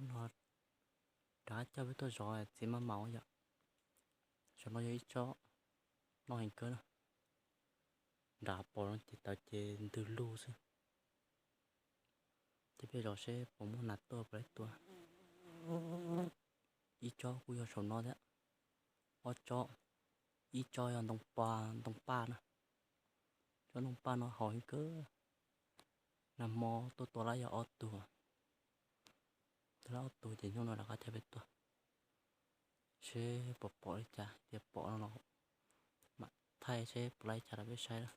nó đã cho với tôi rồi chỉ mà máu vậy cho nó giấy cho nó hình cơ đã bỏ nó chỉ tạo chế từ lưu chứ thì bây giờ sẽ bỏ muốn nát tôi với tôi ý cho cũng yêu sầu nó đấy ở cho ý cho đồng pa nữa cho đồng pa nó hỏi cơ nằm mò tôi lại ở tù tôi ở tù chỉ cho nó là cái thế tôi sẽ bỏ đi chả thì bỏ nó mà thay sẽ lại chả là biết sai đó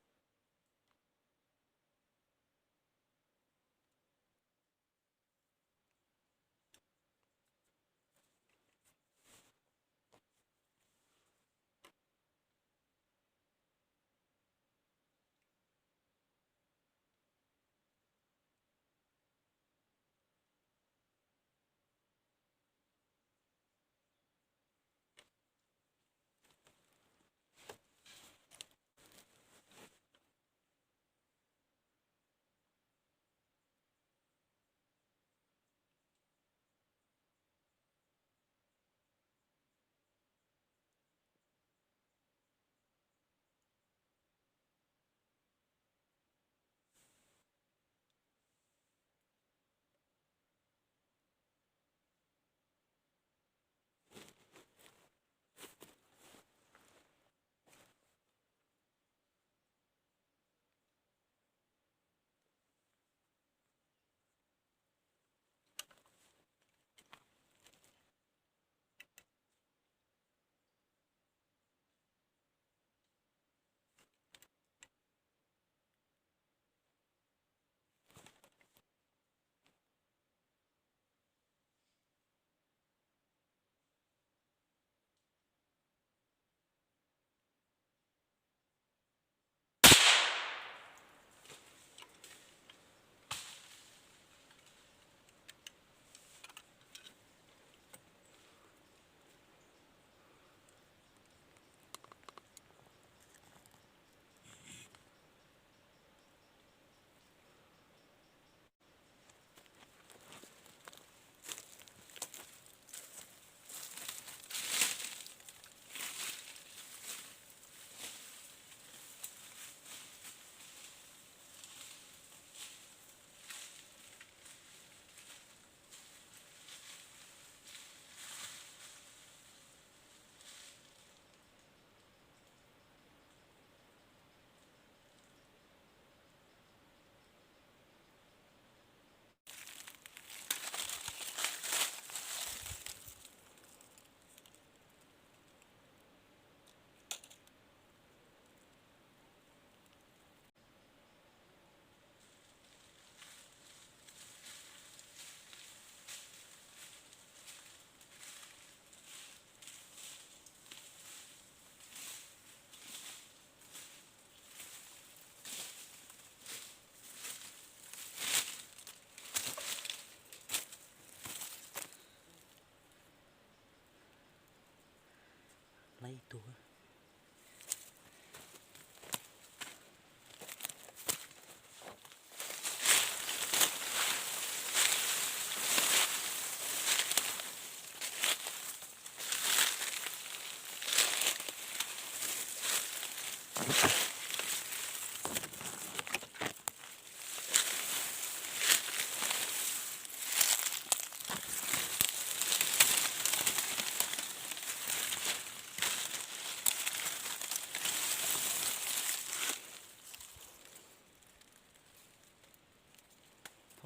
lấy tôi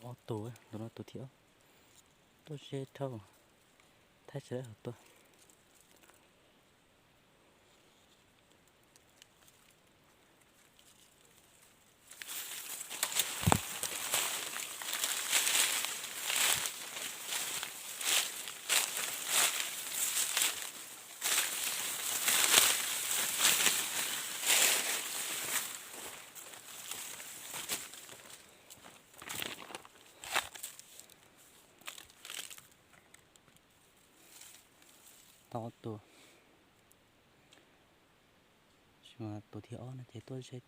ở tù nó tù thiếu tôi sẽ thâu thay sẽ hợp tôi to tù mà tù thiếu nó thì tôi sẽ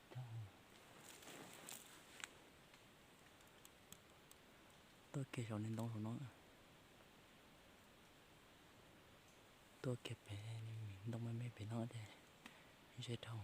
tôi kêu cho nên đông của nó tôi kẹp bé đông mấy bé nó để dễ thầu